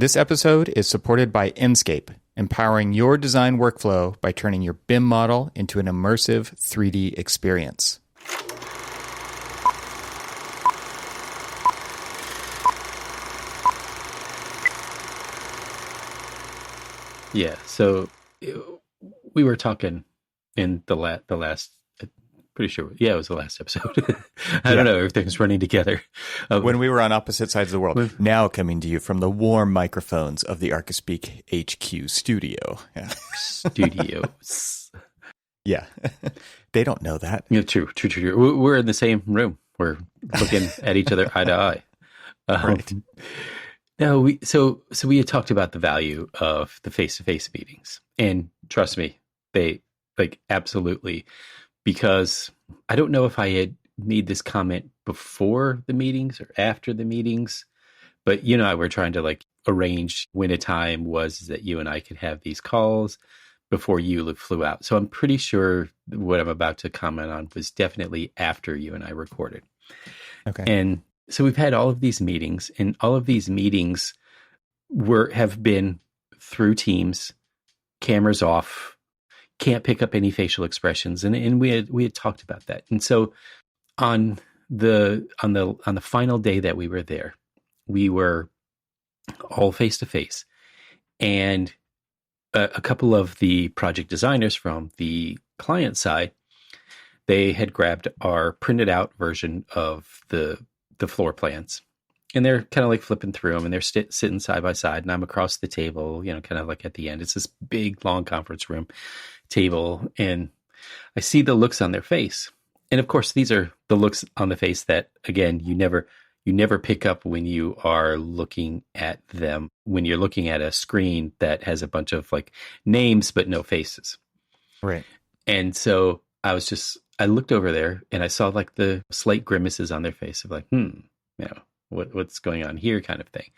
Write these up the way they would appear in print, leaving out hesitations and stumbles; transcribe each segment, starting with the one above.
This episode is supported by Enscape, empowering your design workflow by turning your BIM model into an immersive 3D experience. Yeah, so we were talking in the last, pretty sure, yeah, it was the last episode. I don't know, everything's running together. When we were on opposite sides of the world. Now coming to you from the warm microphones of the Archispeak HQ studio. Yeah. Studios. Yeah. They don't know that. Yeah, true. We're in the same room. We're looking at each other eye to eye. Right. No, we had talked about the value of the face-to-face meetings, and trust me, they absolutely, because I don't know if I had made this comment before the meetings or after the meetings, but you and I were trying to arrange when a time was that you and I could have these calls before you flew out. So I'm pretty sure what I'm about to comment on was definitely after you and I recorded. Okay. And so we've had all of these meetings, and all of these meetings have been through Teams, cameras off, can't pick up any facial expressions, and we had talked about that. And so on the final day that we were there, we were all face to face, and a couple of the project designers from the client side, they had grabbed our printed out version of the floor plans, and they're kind of flipping through them, and they're sitting side by side, and I'm across the table, kind of at the end. It's this big, long conference room table, and I see the looks on their face. And of course, these are the looks on the face that, again, you never pick up when you are looking at them, when you're looking at a screen that has a bunch of names, but no faces. Right. And so I looked over there, and I saw the slight grimaces on their face of what's going on here kind of thing.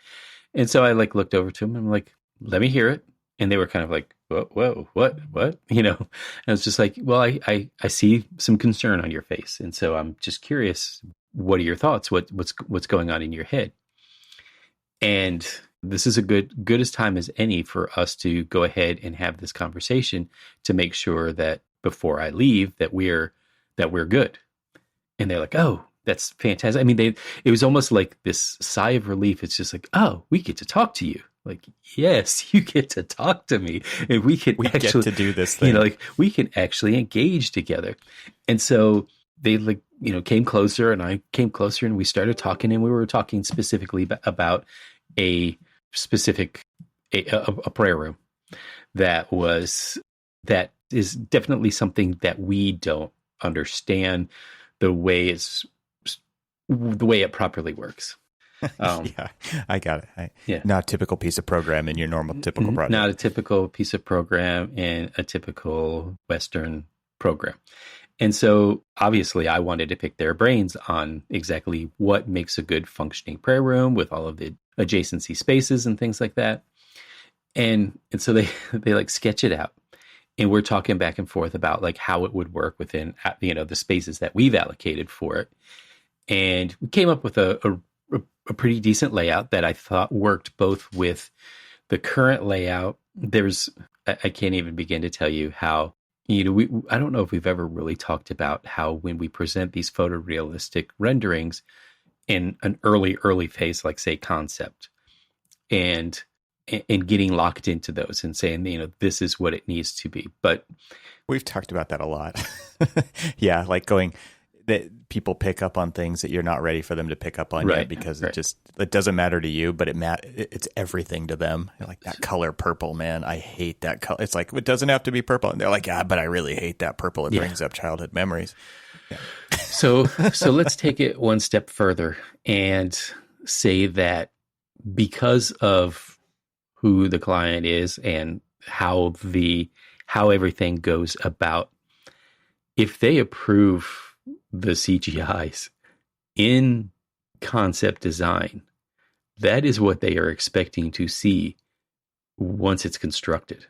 And so I looked over to them and I'm like, let me hear it. And they were kind of whoa, what? And I was just well, I see some concern on your face. And so I'm just curious, what are your thoughts? What's going on in your head? And this is a good as time as any for us to go ahead and have this conversation to make sure that before I leave that we're good. And they're like, oh, that's fantastic. I mean, it was almost like this sigh of relief. It's just oh, we get to talk to you. Yes, you get to talk to me, and we actually get to do this thing. We can actually engage together. And so they came closer, and I came closer, and we started talking, and we were talking specifically about a specific a prayer room that is definitely something that we don't understand the way it properly works. Yeah, I got it. Not a typical piece of program in your normal typical project. Not a typical piece of program in a typical Western program. And so obviously I wanted to pick their brains on exactly what makes a good functioning prayer room with all of the adjacency spaces and things like that. And so they sketch it out. And we're talking back and forth about how it would work within the spaces that we've allocated for it. And we came up with a pretty decent layout that I thought worked both with the current layout. I can't even begin to tell you how, I don't know if we've ever really talked about how when we present these photorealistic renderings in an early phase, say concept, and getting locked into those and saying, this is what it needs to be. But we've talked about that a lot. Yeah. Going that people pick up on things that you're not ready for them to pick up on yet, because it doesn't matter to you, but it's everything to them. You're that color purple, man. I hate that color. It's it doesn't have to be purple. And they're but I really hate that purple. It brings up childhood memories. Yeah. So let's take it one step further and say that because of who the client is and how everything goes about, if they approve the CGIs in concept design, that is what they are expecting to see once it's constructed.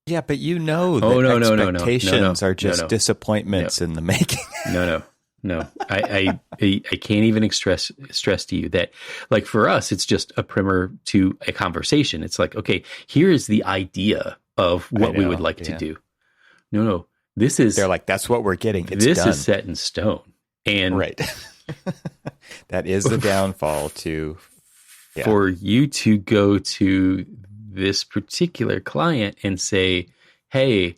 Yeah, but that expectations are just disappointments in the making. No. no. I can't even stress to you that, like, for us, it's just a primer to a conversation. It's like, okay, here is the idea of what we would like to do. No, they're like, that's what we're getting. It's this done. is set in stone. And right. That is the downfall to for you to go to this particular client and say, hey,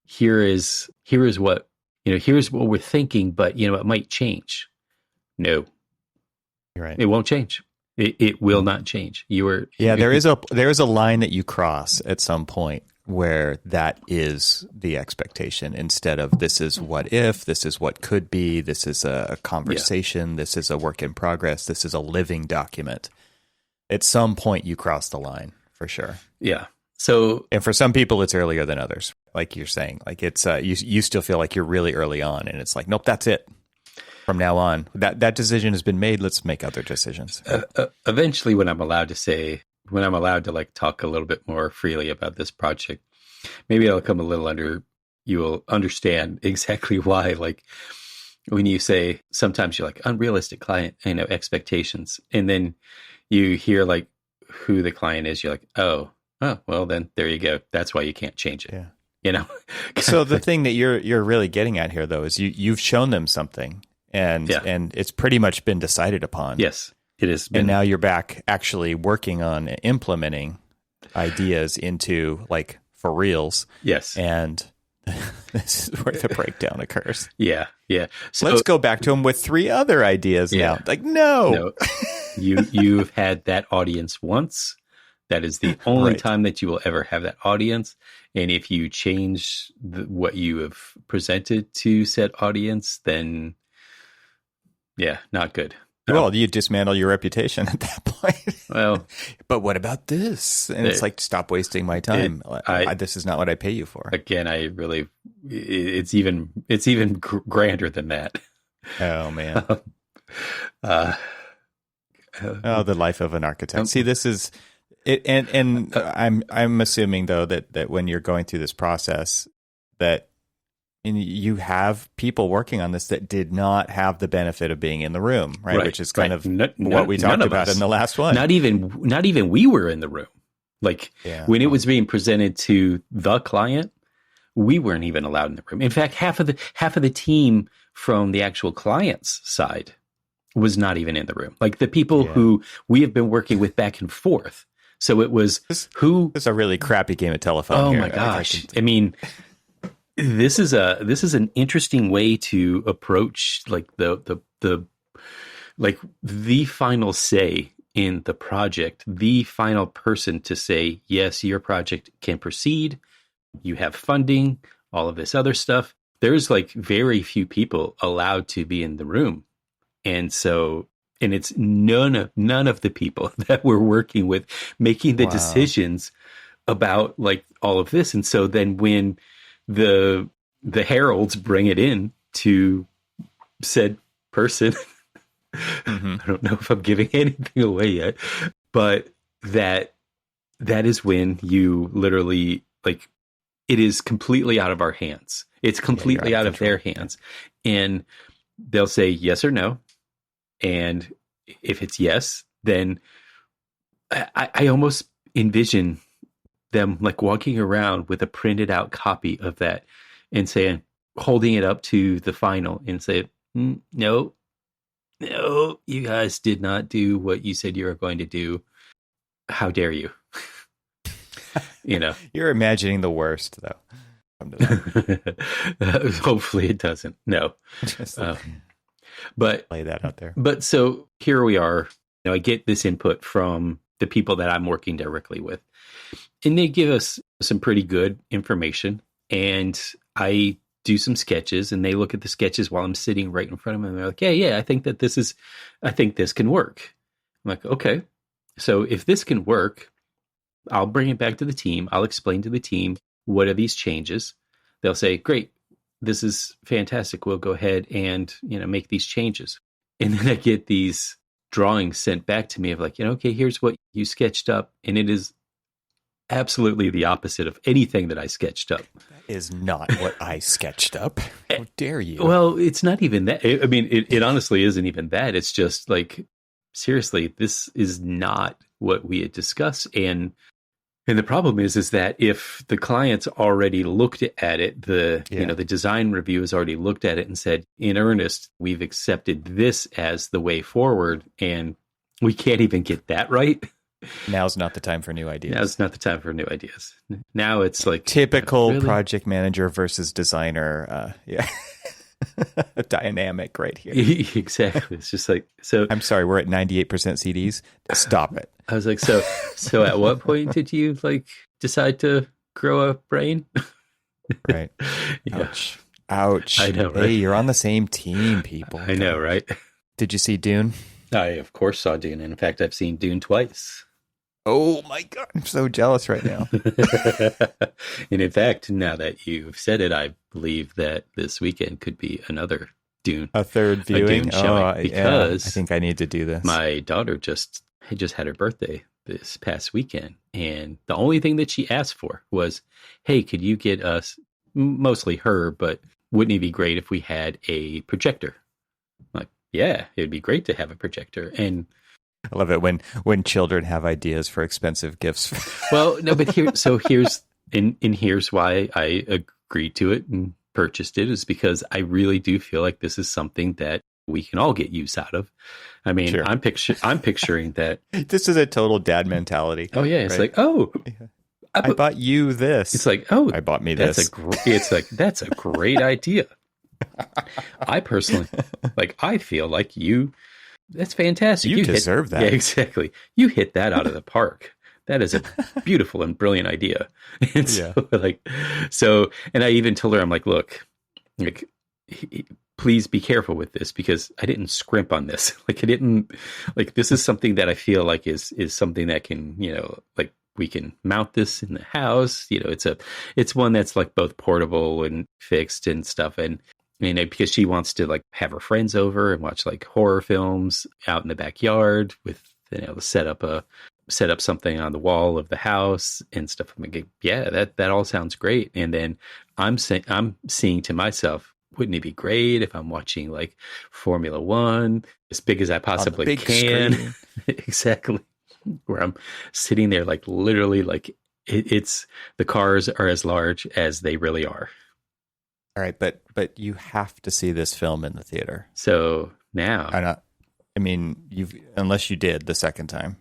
here's what, here's what we're thinking, but it might change. No, you're right. It won't change. It will not change. There is a line that you cross at some point where that is the expectation, instead of this is what if, this is what could be, this is a conversation, this is a work in progress, this is a living document. At some point you cross the line, for sure. Yeah. So, and for some people it's earlier than others, like you're saying. Like it's you still feel like you're really early on, and it's like, nope, that's it. From now on, that decision has been made. Let's make other decisions. Eventually, when I'm allowed to like talk a little bit more freely about this project, maybe it'll come a little under. You will understand exactly why. Like when you say sometimes you're like unrealistic client, expectations, and then you hear like who the client is, you're like, oh, well, then there you go. That's why you can't change it. Yeah. So the thing that you're really getting at here, though, is you've shown them something. And it's pretty much been decided upon. Yes, it is. And now you're back actually working on implementing ideas into, like, for reals. Yes. And this is where the breakdown occurs. Yeah. So let's go back to them with 3 other ideas now. Like, no. You've had that audience once. That is the only time that you will ever have that audience. And if you change what you have presented to said audience, then... yeah, not good. Well, you dismantle your reputation at that point. Well, but what about this? And it's like, stop wasting my time. This is not what I pay you for. Again, it's even grander than that. Oh man. The life of an architect. See, this is it, and I'm assuming though that when you're going through this process, that you have people working on this that did not have the benefit of being in the room, right? Which is kind of what we talked about in the last one. Not even we were in the room. Like when it was being presented to the client, we weren't even allowed in the room. In fact, half of the team from the actual client's side was not even in the room. Like the people who we have been working with back and forth. So it was It's a really crappy game of telephone. Oh my gosh! I mean. This is an interesting way to approach like the final say in the project, the final person to say, yes, your project can proceed. You have funding, all of this other stuff. There's like very few people allowed to be in the room. And it's none of the people that we're working with making the decisions about like all of this. And so then when the heralds bring it in to said person. I don't know if I'm giving anything away yet, but that is when you literally like it is completely out of our hands. It's completely out of their hands, and they'll say yes or no. And if it's yes, then I almost envision them like walking around with a printed out copy of that and saying, holding it up to the final and say, no, you guys did not do what you said you were going to do. How dare you? You're imagining the worst though. Hopefully it doesn't. No, but lay that out there. But so here we are. I get this input from the people that I'm working directly with. And they give us some pretty good information, and I do some sketches, and they look at the sketches while I'm sitting right in front of them. And they're like, yeah, I think this can work. I'm like, okay, so if this can work, I'll bring it back to the team. I'll explain to the team, what are these changes? They'll say, great, this is fantastic. We'll go ahead and, make these changes. And then I get these drawings sent back to me of like, okay, here's what you sketched up. And it is absolutely the opposite of anything that I sketched up. Is not what I sketched up. How dare you? Well, it's not even that. I mean, it honestly isn't even that. It's just like, seriously, this is not what we had discussed. And the problem is that if the client's already looked at it, the design review has already looked at it and said, in earnest, we've accepted this as the way forward, and we can't even get that right. Now's not the time for new ideas. Now's not the time for new ideas. Now it's like typical really? Project manager versus designer. Dynamic right here. Exactly. It's just like, so I'm sorry, we're at 98% CDs. Stop it. I was like, so at what point did you like decide to grow a brain? Right. Yeah. Ouch. I know, right? Hey, you're on the same team, people. I know, right? Did you see Dune? I, of course, saw Dune. And in fact, I've seen Dune twice. Oh, my God. I'm so jealous right now. And in fact, now that you've said it, I believe that this weekend could be another Dune. A third viewing? Because I think I need to do this. My daughter just had her birthday this past weekend. And the only thing that she asked for was, hey, could you get us, mostly her, but wouldn't it be great if we had a projector? I'm like, yeah, it'd be great to have a projector. And I love it when children have ideas for expensive gifts. Well, no, but here's why I agreed to it and purchased it, is because I really do feel like this is something that we can all get use out of. I mean, sure. I'm picturing that this is a total dad mentality. Oh yeah, it's right? Like, oh, I bought you this. It's like, oh, I bought me this. It's like, that's a great idea. I personally, I feel like that's fantastic. You deserve that. Yeah, exactly. You hit that out of the park. That is a beautiful and brilliant idea. And so, and I even told her, I'm like, look, please be careful with this, because I didn't scrimp on this. This is something that I feel like is something that can, we can mount this in the house. It's one that's like both portable and fixed and stuff. And because she wants to have her friends over and watch horror films out in the backyard with, set up something on the wall of the house and stuff. I'm like, yeah, that all sounds great. And then I'm seeing to myself, wouldn't it be great if I'm watching Formula One as big as I possibly can? Exactly. Where I'm sitting there literally it's the cars are as large as they really are. All right, but you have to see this film in the theater. So now, unless you did the second time.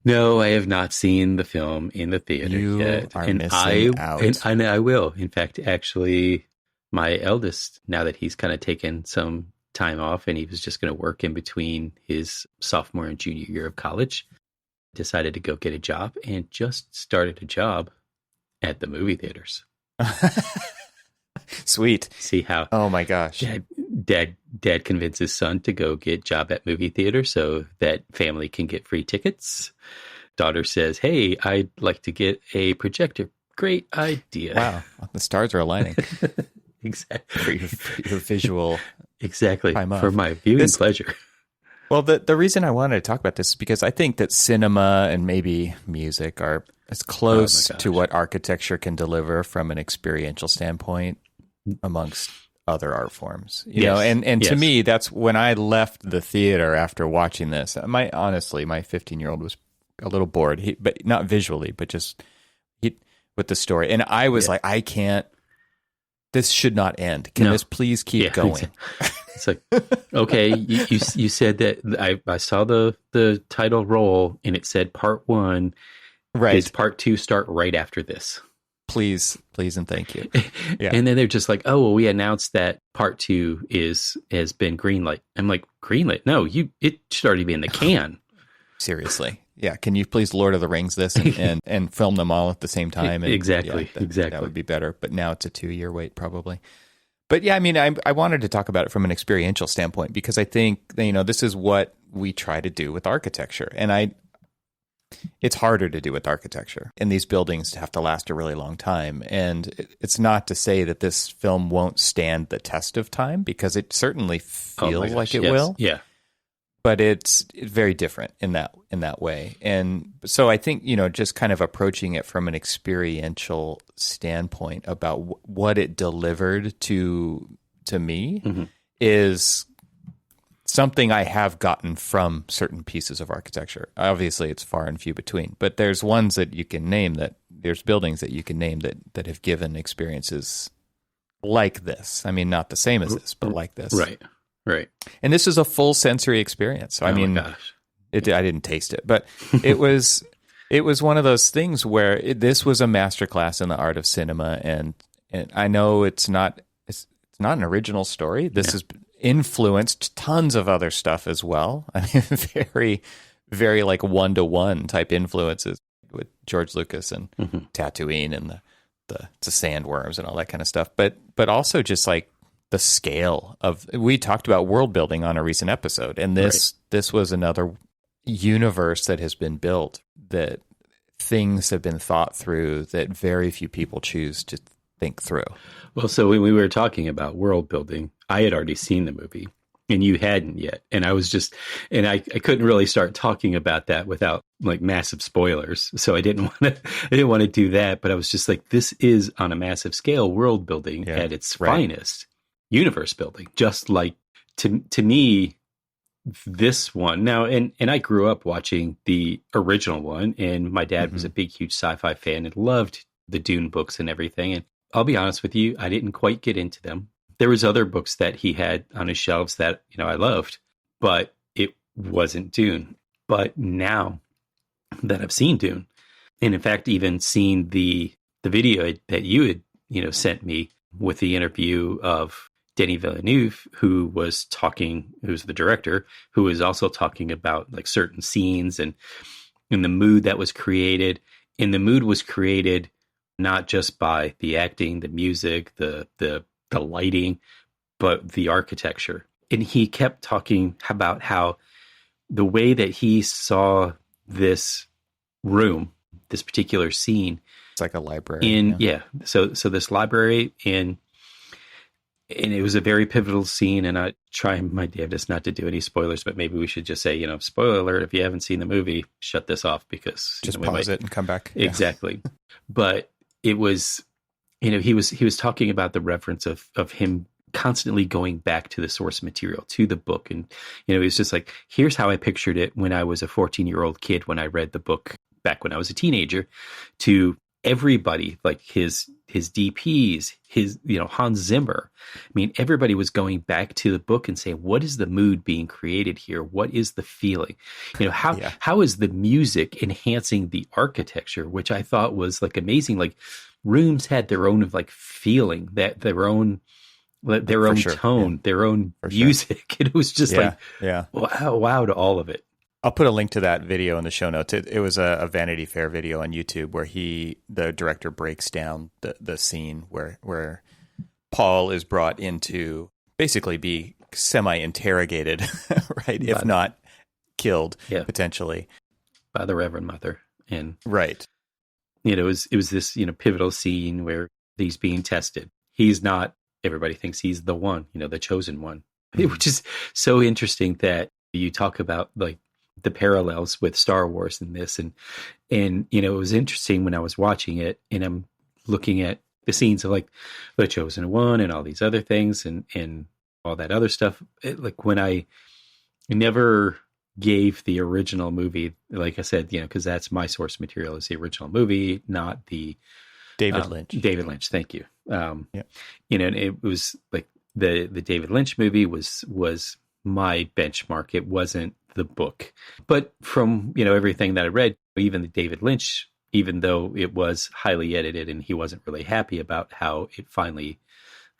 No, I have not seen the film in the theater yet. Are missing out. And I will. In fact, actually, my eldest, now that he's kind of taken some time off and he was just going to work in between his sophomore and junior year of college, decided to go get a job and just started a job at the movie theaters. Sweet. See how? Oh my gosh. Dad convinced his son to go get job at movie theater so that family can get free tickets. Daughter says, "Hey, I'd like to get a projector." Great idea. Wow, the stars are aligning. Exactly. For your visual. Exactly. For my viewing pleasure. Well, the reason I wanted to talk about this is because I think that cinema and maybe music are as close to what architecture can deliver from an experiential standpoint amongst other art forms. You know, and to me, that's when I left the theater after watching this. My 15-year-old was a little bored, but not visually, but just with the story. And I was like, I can't. This should not end. Can this please keep going? It's like, okay, you said that I saw the title roll and it said part 1. Right. Does part 2 start right after this? Please, and thank you. Yeah. And then they're just like, oh, well, we announced that part 2 has been greenlit. I'm like, greenlit? No, it should already be in the can. Seriously. Yeah. Can you please Lord of the Rings this and film them all at the same time? And, exactly. That would be better. But now it's a 2-year wait probably. But yeah, I wanted to talk about it from an experiential standpoint because I think, this is what we try to do with architecture. And it's harder to do with architecture. And these buildings have to last a really long time. And it's not to say that this film won't stand the test of time because it certainly feels like it will. Yeah. but it's very different in that way. And so I think, just kind of approaching it from an experiential standpoint about what it delivered to me Mm-hmm. is something I have gotten from certain pieces of architecture. Obviously, it's far and few between, but there's ones that you can name, there's buildings that you can name that have given experiences like this. I mean, not the same as this, but like this. Right. And this is a full sensory experience. So, I mean, my gosh. I didn't taste it, but it was one of those things where this was a masterclass in the art of cinema. And I know it's not an original story. This has influenced tons of other stuff as well. I mean, very, very like one-to-one type influences with George Lucas and Tatooine and the sandworms and all that kind of stuff. But also just like the scale of, we talked about world building on a recent episode, and this was another universe that has been built, that things have been thought through that very few people choose to think through. Well, so when we were talking about world building, I had already seen the movie and you hadn't yet. And I was and I couldn't really start talking about that without like massive spoilers. So I didn't want to do that, but I was just like, this is on a massive scale, world building at its finest, universe building, just like to me, this one now. And I grew up watching the original one, and my dad was a big, huge sci-fi fan and loved the Dune books and everything. And I'll be honest with you, I didn't quite get into them. There was other books that he had on his shelves that, I loved, but it wasn't Dune. But now that I've seen Dune, and in fact, even seen the video that you had, sent me with the interview of Denis Villeneuve, who was who's the director, who was also talking about like certain scenes and the mood that was created. And the mood was created not just by the acting, the music, the lighting, but the architecture. And he kept talking about how the way that he saw this room, this particular scene, it's like a library. So this library, and it was a very pivotal scene. And I try my damnedest not to do any spoilers, but maybe we should just say, spoiler alert, if you haven't seen the movie, shut this off, because just pause it and come back. Exactly. But it was, he was talking about the reference of him constantly going back to the source material, to the book. And, it was just like, here's how I pictured it when I was a 14-year-old kid, when I read the book back when I was a teenager, to everybody, like his DPs, his, Hans Zimmer. I mean, everybody was going back to the book and saying, what is the mood being created here? What is the feeling? How is the music enhancing the architecture, which I thought was like amazing. Like rooms had their own like feeling, that their own tone, their own music. And it was just wow to all of it. I'll put a link to that video in the show notes. It was a Vanity Fair video on YouTube where the director breaks down the scene where Paul is brought in to basically be semi-interrogated, right? If not killed, potentially. By the Reverend Mother. And right. It was this, pivotal scene where he's being tested. He's not, everybody thinks he's the one, the chosen one. Which is so interesting that you talk about like the parallels with Star Wars in this. And it was interesting when I was watching it and I'm looking at the scenes of like the chosen one and all these other things and all that other stuff. Like when I never gave the original movie, like I said, because that's my source material, is the original movie, not the David Lynch. David Lynch. Thank you. And it was like the David Lynch movie was my benchmark. It wasn't the book, but from, everything that I read, even the David Lynch, even though it was highly edited and he wasn't really happy about how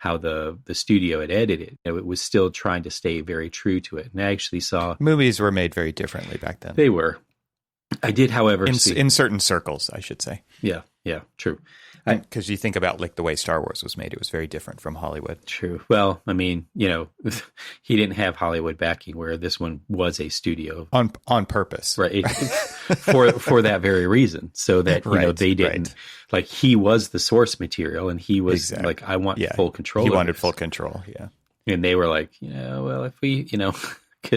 the studio had edited it, it was still trying to stay very true to it. And I actually saw movies were made very differently back then. They were. I did, however, in certain circles, I should say. Yeah, true. Because you think about like the way Star Wars was made, it was very different from Hollywood. True. Well, I mean, he didn't have Hollywood backing, where this one was a studio on purpose, right? for that very reason, so that they didn't like, he was the source material, and he was like, I want full control. He wanted full control, and they were like, well, if we,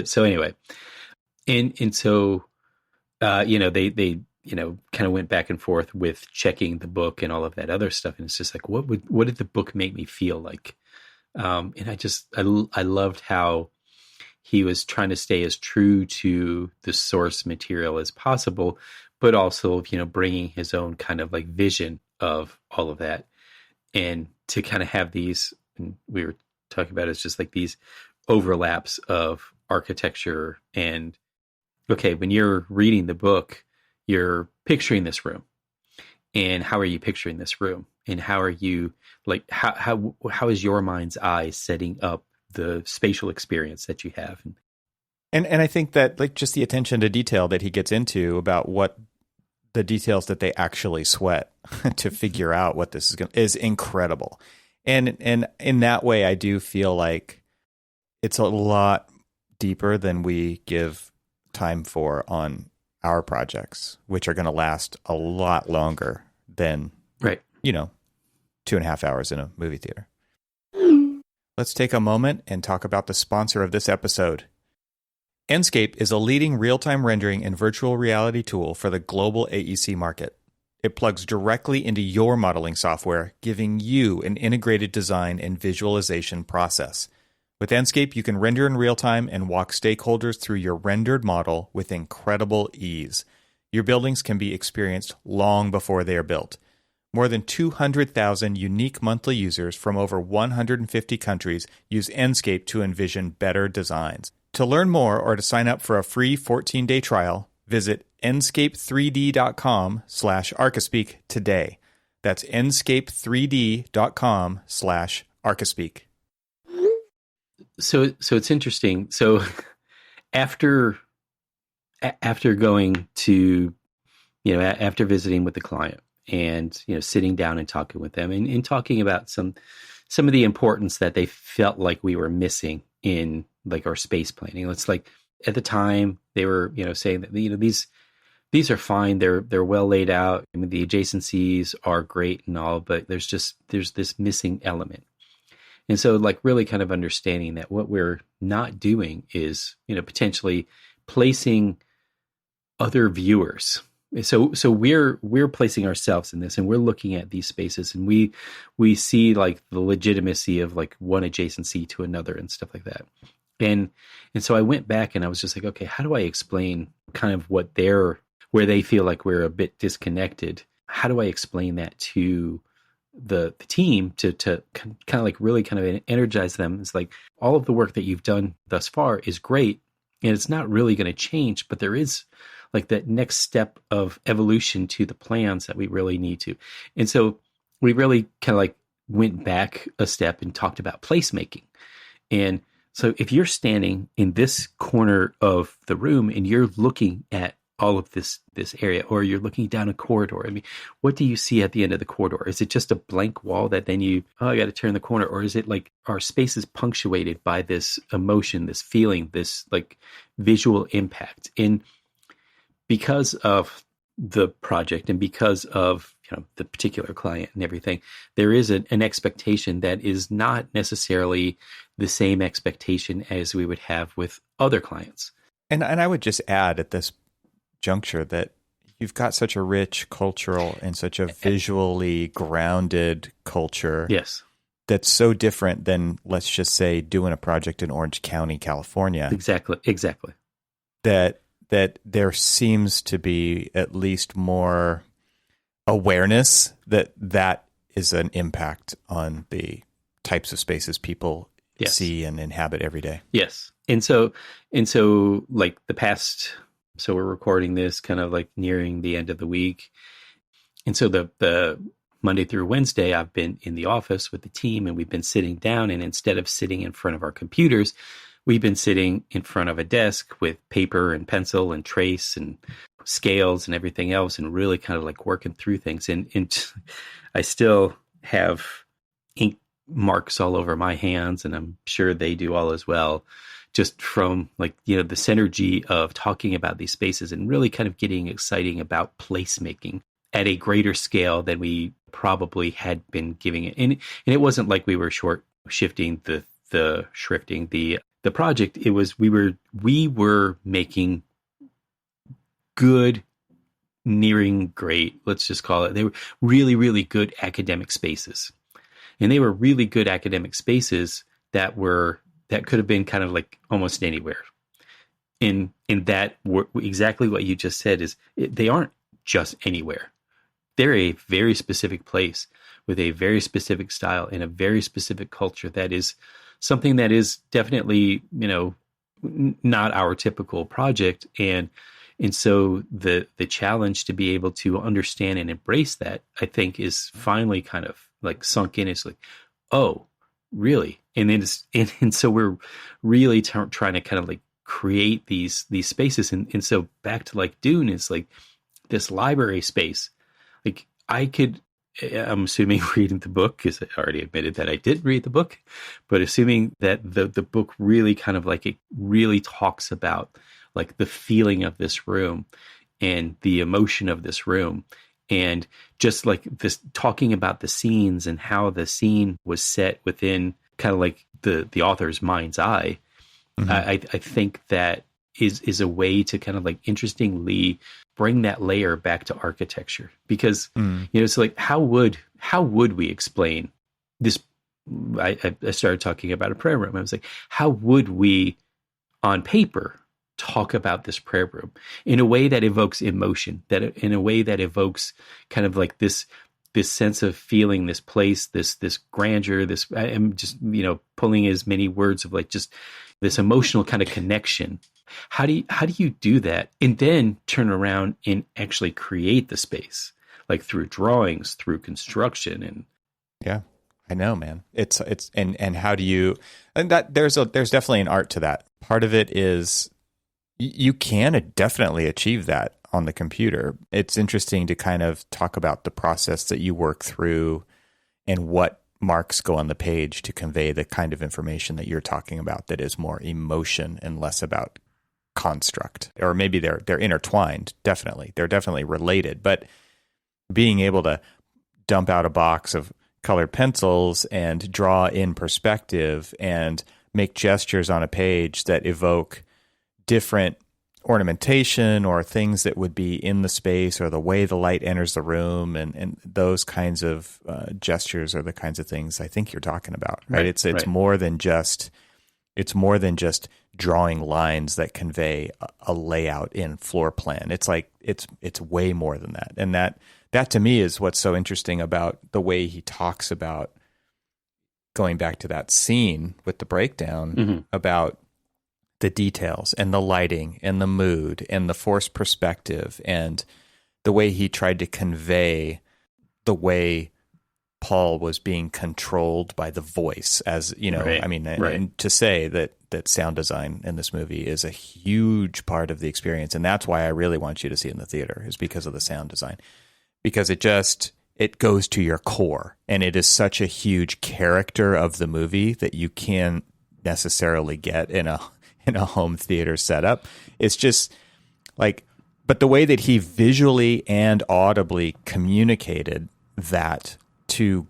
so anyway, And so, they kind of went back and forth with checking the book and all of that other stuff. And it's just like, what did the book make me feel like? And I loved how he was trying to stay as true to the source material as possible, but also, bringing his own kind of like vision of all of that. And to kind of have these, and we were talking about, it's just like these overlaps of architecture. And okay, when you're reading the book, you're picturing this room, and how are you picturing this room, and how are you, like, how is your mind's eye setting up the spatial experience that you have? And I think that, like, just the attention to detail that he gets into about what the details that they actually sweat to figure out what this is incredible. And in that way, I do feel like it's a lot deeper than we give time for on our projects, which are going to last a lot longer than, right, 2.5 hours in a movie theater. Let's take a moment and talk about the sponsor of this episode. Enscape is a leading real-time rendering and virtual reality tool for the global AEC market. It plugs directly into your modeling software, giving you an integrated design and visualization process. With Enscape, you can render in real time and walk stakeholders through your rendered model with incredible ease. Your buildings can be experienced long before they are built. More than 200,000 unique monthly users from over 150 countries use Enscape to envision better designs. To learn more or to sign up for a free 14-day trial, visit enscape3d.com/Archispeak today. That's enscape3d.com/Archispeak. So it's interesting. So after going to, after visiting with the client and, sitting down and talking with them and talking about some of the importance that they felt like we were missing in, like, our space planning. It's like, at the time they were, saying that, these are fine. They're well laid out. I mean, the adjacencies are great and all, but there's this missing element. And so, like, really kind of understanding that what we're not doing is, potentially placing other viewers. So we're placing ourselves in this, and we're looking at these spaces, and we see, like, the legitimacy of, like, one adjacency to another and stuff like that. And so I went back and I was just like, okay, how do I explain kind of where they feel like we're a bit disconnected? How do I explain that to the team to kind of, like, really kind of energize them? It's like, all of the work that you've done thus far is great, and it's not really going to change, but there is, like, that next step of evolution to the plans that we really need to. And so we really kind of, like, went back a step and talked about placemaking. And so if you're standing in this corner of the room and you're looking at all of this area, or you're looking down a corridor, I mean, what do you see at the end of the corridor? Is it just a blank wall that then I got to turn the corner? Or is it like our space is punctuated by this emotion, this feeling, this, like, visual impact? And because of the project and because of, the particular client and everything, there is an expectation that is not necessarily the same expectation as we would have with other clients. And I would just add at this juncture that you've got such a rich cultural and such a visually grounded culture. Yes. That's so different than, let's just say, doing a project in Orange County, California. Exactly. That there seems to be at least more awareness that is an impact on the types of spaces people see and inhabit every day. Yes. And so like so we're recording this kind of, like, nearing the end of the week. And so the Monday through Wednesday, I've been in the office with the team, and we've been sitting down, and instead of sitting in front of our computers, we've been sitting in front of a desk with paper and pencil and trace and scales and everything else, and really kind of, like, working through things. And I still have ink marks all over my hands, and I'm sure they do all as well, just from, like, the synergy of talking about these spaces and really kind of getting exciting about placemaking at a greater scale than we probably had been giving it. And it wasn't like we were shifting the project. It was we were making good, nearing great, let's just call it. They were really, really good academic spaces. And they were really good academic spaces that could have been kind of like almost anywhere. In that, exactly what you just said is they aren't just anywhere. They're a very specific place with a very specific style and a very specific culture that is something that is definitely, not our typical project. And so the challenge to be able to understand and embrace that, I think, is finally kind of like sunk in. It's like, oh, really? And then and so we're really trying to kind of like create these spaces. And so back to like Dune is like this library space. Like I'm assuming reading the book, because I already admitted that I did read the book, but assuming that the book really kind of like, it really talks about like the feeling of this room and the emotion of this room, and just like this, talking about the scenes and how the scene was set within kind of like the author's mind's eye. Mm-hmm. I think that is a way to kind of like interestingly bring that layer back to architecture, because it's like how would we explain this? I started talking about a prayer room. I was like, how would we on paper talk about this prayer room in a way that evokes emotion, that in a way that evokes kind of like this sense of feeling this place, this grandeur, this, I'm just, pulling as many words of like just this emotional kind of connection. How do you do that and then turn around and actually create the space, like through drawings, through construction? And yeah, I know, man. It's and how do you, and that there's definitely an art to that. Part of it is you can definitely achieve that on the computer. It's interesting to kind of talk about the process that you work through and what marks go on the page to convey the kind of information that you're talking about, that is more emotion and less about construct. Or maybe they're intertwined. Definitely, they're definitely related. But being able to dump out a box of colored pencils and draw in perspective and make gestures on a page that evoke different ornamentation or things that would be in the space, or the way the light enters the room, and those kinds of gestures are the kinds of things I think you're talking about, right? It's right. more than just drawing lines that convey a layout in floor plan. It's like it's way more than that, and that to me is what's so interesting about the way he talks about, going back to that scene with the breakdown, about the details and the lighting and the mood and the forced perspective, and the way he tried to convey the way Paul was being controlled by the voice, as right. I mean, right. And to say that sound design in this movie is a huge part of the experience. And that's why I really want you to see it in the theater, is because of the sound design, because it goes to your core, and it is such a huge character of the movie that you can't necessarily get in a home theater setup. It's just like, but the way that he visually and audibly communicated that to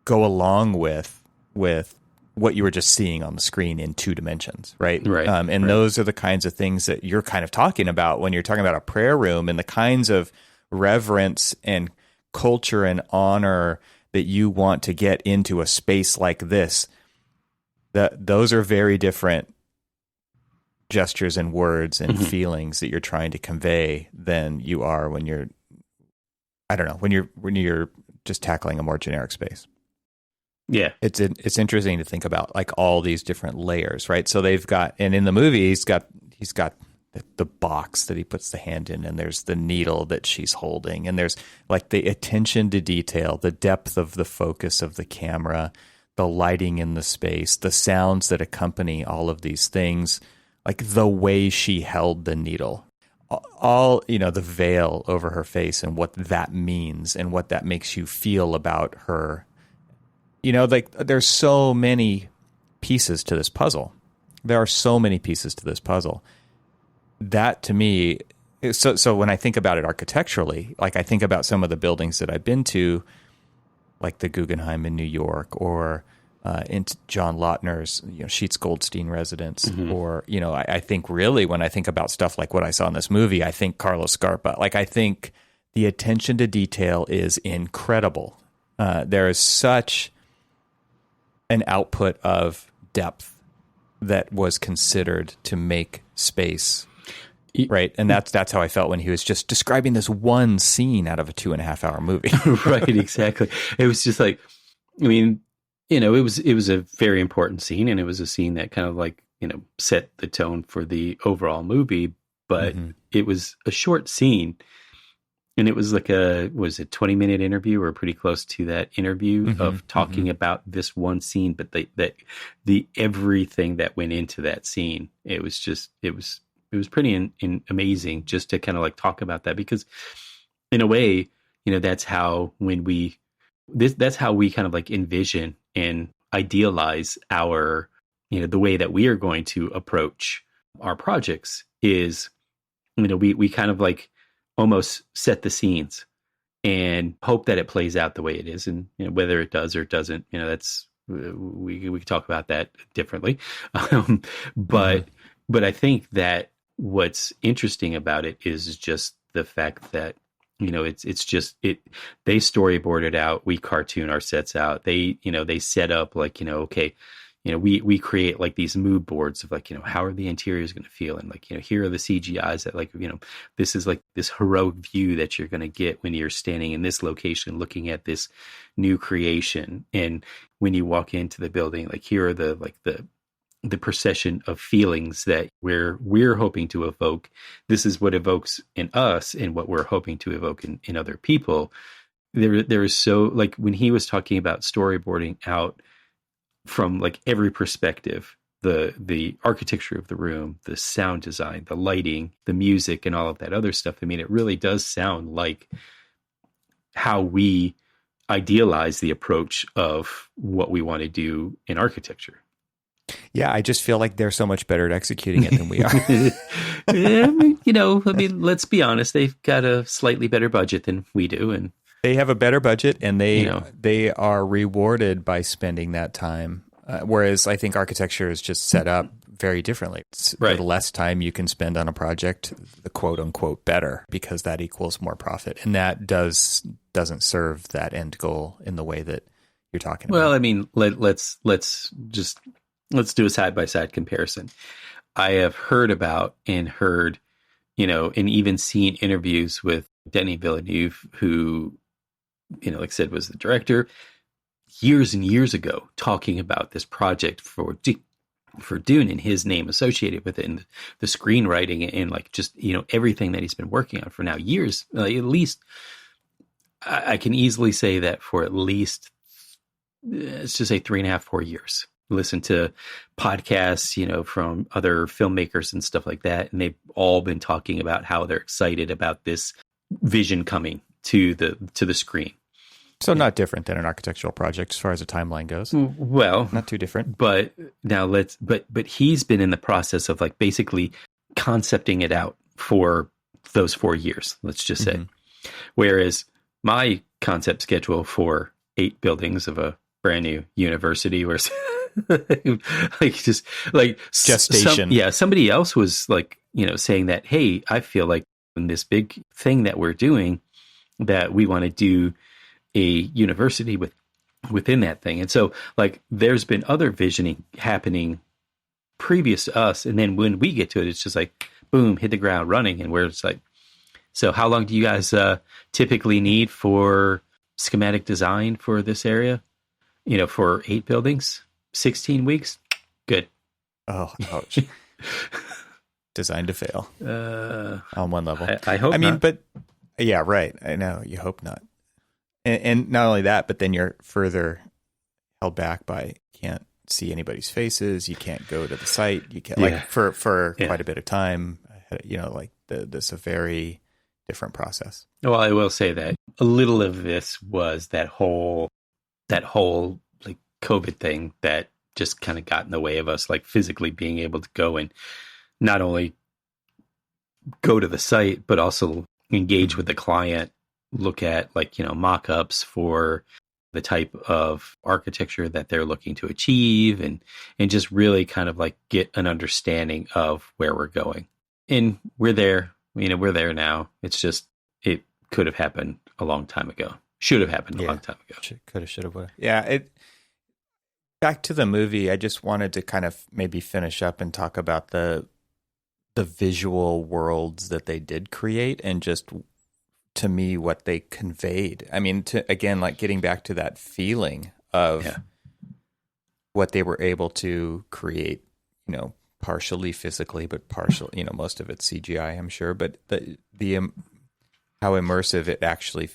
go along with what you were just seeing on the screen in 2 dimensions, right? Right. And right. those are the kinds of things that you're kind of talking about when you're talking about a prayer room, and the kinds of reverence and culture and honor that you want to get into a space like this. Those are very different gestures and words and feelings that you're trying to convey than you are when you're, I don't know, when you're just tackling a more generic space. Yeah. It's interesting to think about like all these different layers, right? So they've got, and in the movie he's got the box that he puts the hand in, and there's the needle that she's holding, and there's like the attention to detail, the depth of the focus of the camera, the lighting in the space, the sounds that accompany all of these things, like the way she held the needle, all, the veil over her face and what that means and what that makes you feel about her. Like there's so many pieces to this puzzle. There are so many pieces to this puzzle. That to me, so when I think about it architecturally, like I think about some of the buildings that I've been to, like the Guggenheim in New York, or into John Lautner's, Sheets Goldstein residence, Mm-hmm. or, I think really when I think about stuff like what I saw in this movie, I think Carlos Scarpa. Like, I think the attention to detail is incredible. There is such an output of depth that was considered to make space. Right. And that's how I felt when he was just describing this one scene out of a 2.5-hour movie. Right. Exactly. It was just like, I mean, it was a very important scene, and it was a scene that kind of like, set the tone for the overall movie, but it was a short scene, and it was like was it 20-minute interview, or pretty close to that interview of talking about this one scene, but the everything that went into that scene, it was pretty amazing just to kind of like talk about that, because in a way, that's how that's how we kind of like envision and idealize our, the way that we are going to approach our projects is, we kind of like almost set the scenes and hope that it plays out the way it is. And whether it does or doesn't, that's, we can talk about that differently. But I think that what's interesting about it is just the fact that, it's just they storyboard it out. We cartoon our sets out. They set up like, okay, we create like these mood boards of like, how are the interiors going to feel? And like, here are the CGIs that like, this is like this heroic view that you're going to get when you're standing in this location, looking at this new creation. And when you walk into the building, like here are the procession of feelings that we're hoping to evoke. This is what evokes in us and what we're hoping to evoke in other people. There is so, like when he was talking about storyboarding out from like every perspective, the architecture of the room, the sound design, the lighting, the music, and all of that other stuff. I mean, it really does sound like how we idealize the approach of what we want to do in architecture. Yeah, I just feel like they're so much better at executing it than we are. I mean, let's be honest. They've got a slightly better budget than we do, and they have a better budget, and they are rewarded by spending that time. Whereas I think architecture is just set up very differently. The less time you can spend on a project, the quote unquote better, because that equals more profit, and that doesn't serve that end goal in the way that you're talking about. Well, I mean, let's do a side-by-side comparison. I have heard about and even seen interviews with Denis Villeneuve, who, like I said, was the director years and years ago, talking about this project for Dune and his name associated with it, and the screenwriting and like just, everything that he's been working on for now years. At least I can easily say that for at least, let's just say 3.5, 4 years. Listen to podcasts, from other filmmakers and stuff like that. And they've all been talking about how they're excited about this vision coming to the screen. So not different than an architectural project as far as the timeline goes. Well, not too different. But now but he's been in the process of like basically concepting it out for those 4 years, let's just say. Whereas my concept schedule for 8 buildings of a brand new university was like just like gestation. Somebody else was like, saying that, hey, I feel like in this big thing that we're doing, that we want to do a university within that thing. And so like there's been other visioning happening previous to us, and then when we get to it, it's just like boom, hit the ground running. And we're just like, so how long do you guys typically need for schematic design for this area? For 8 buildings, 16 weeks. Good. Oh, ouch. Designed to fail on one level. I hope not. Mean, but yeah, right. I know you hope not. And not only that, but then you're further held back by can't see anybody's faces. You can't go to the site. You can't like for quite a bit of time. Like this a very different process. Well, I will say that a little of this was that whole like COVID thing that just kind of got in the way of us, like physically being able to go and not only go to the site, but also engage with the client, look at like, mock-ups for the type of architecture that they're looking to achieve, and just really kind of like get an understanding of where we're going. And we're there, we're there now. It's just, it could have happened a long time ago. Should have happened a long time ago. Could have, should have, would have. Yeah. Back to the movie, I just wanted to kind of maybe finish up and talk about the visual worlds that they did create, and just, to me, what they conveyed. I mean, again, like getting back to that feeling of what they were able to create, partially physically, but most of it's CGI, I'm sure, but the how immersive it actually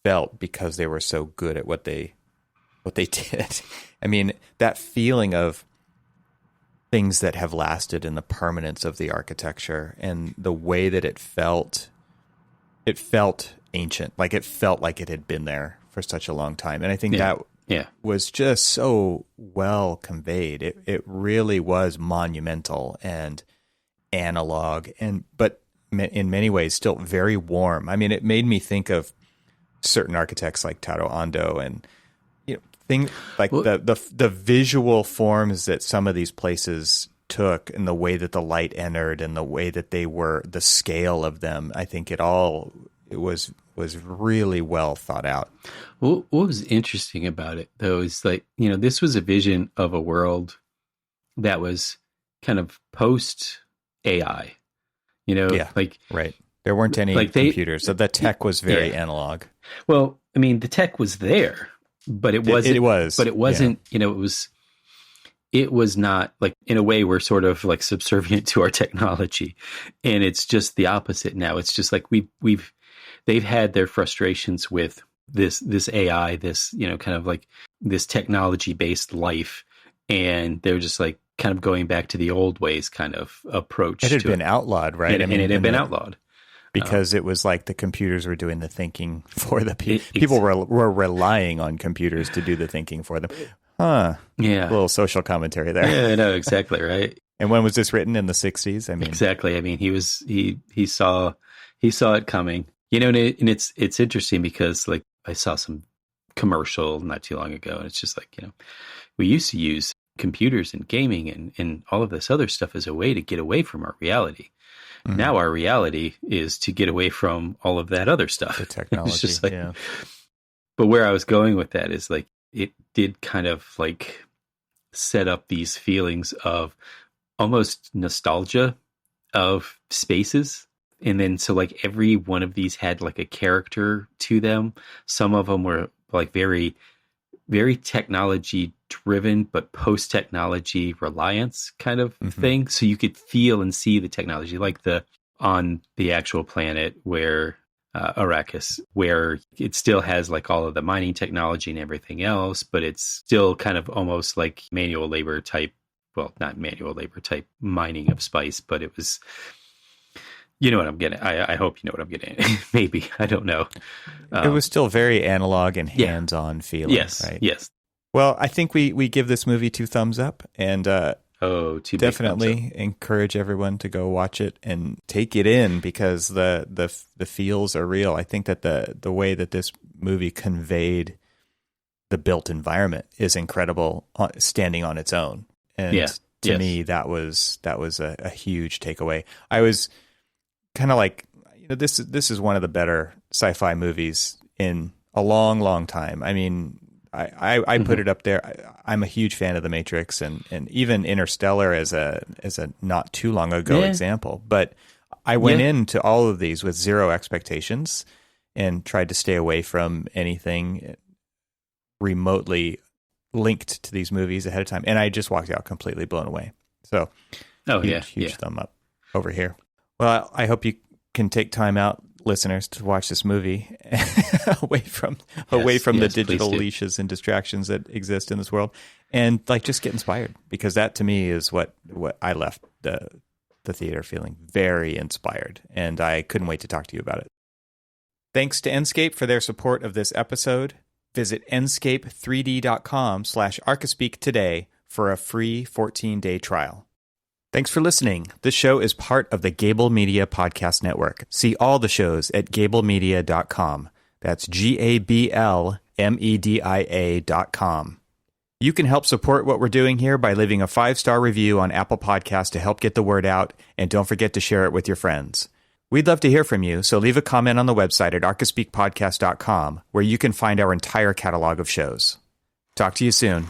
felt because they were so good at what they did. I mean, that feeling of things that have lasted and the permanence of the architecture and the way that it felt ancient. Like it felt like it had been there for such a long time. And I think that was just so well conveyed. It really was monumental and analog, but in many ways still very warm. I mean, it made me think of certain architects like Taro Ando, and things like the visual forms that some of these places took, and the way that the light entered, and the way that they were, the scale of them. I think it was really well thought out. Well, what was interesting about it, though, is like, this was a vision of a world that was kind of post AI. Right. There weren't any computers, so the tech was very analog. Well, I mean, the tech was there, but it wasn't. But it wasn't. It was not, like, in a way we're sort of like subservient to our technology, and it's just the opposite now. It's just like they've had their frustrations with this AI, this kind of like this technology based life, and they're just like kind of going back to the old ways kind of approach. It had been outlawed, right? And it had been outlawed. Because it was like the computers were doing the thinking for the people. People were relying on computers to do the thinking for them. Huh. Yeah. A little social commentary there. Yeah, no, exactly, right. And when was this written? In the 60s? I mean, exactly. I mean, he saw it coming. And it's interesting because, like, I saw some commercial not too long ago, and it's just like, we used to use computers and gaming and all of this other stuff as a way to get away from our reality. Mm-hmm. Now our reality is to get away from all of that other stuff. The technology, it's just like, But where I was going with that is, like, it did kind of like set up these feelings of almost nostalgia of spaces. And then, so like every one of these had like a character to them. Some of them were like very, very technology driven, but post technology reliance kind of thing. So you could feel and see the technology, like on the actual planet where Arrakis, where it still has like all of the mining technology and everything else, but it's still kind of almost like manual labor type. Well, not manual labor type mining of spice, but it was. You know what I'm getting. I hope you know what I'm getting. Maybe, I don't know. It was still very analog and hands-on feeling. Yes, right? Yes. Well, I think we give this movie 2 thumbs up, and definitely encourage everyone to go watch it and take it in, because the feels are real. I think that the way that this movie conveyed the built environment is incredible, standing on its own. And to me, that was a huge takeaway. I was kind of like, this is one of the better sci-fi movies in a long, long time. I mean, I put it up there. I'm a huge fan of The Matrix and even Interstellar as a not too long ago example. But I went into all of these with zero expectations and tried to stay away from anything remotely linked to these movies ahead of time. And I just walked out completely blown away. So huge thumb up over here. Well, I hope you can take time out, listeners, to watch this movie away from the digital leashes and distractions that exist in this world, and like just get inspired, because that to me is what I left the theater feeling very inspired, and I couldn't wait to talk to you about it. Thanks to Enscape for their support of this episode. Visit enscape3d.com/Archispeak today for a free 14-day trial. Thanks for listening. This show is part of the Gable Media Podcast Network. See all the shows at gablemedia.com. That's GABLEMEDIA.com. media.com. You can help support what we're doing here by leaving a 5-star review on Apple Podcasts to help get the word out, and don't forget to share it with your friends. We'd love to hear from you, so leave a comment on the website at archispeakpodcast.com, where you can find our entire catalog of shows. Talk to you soon.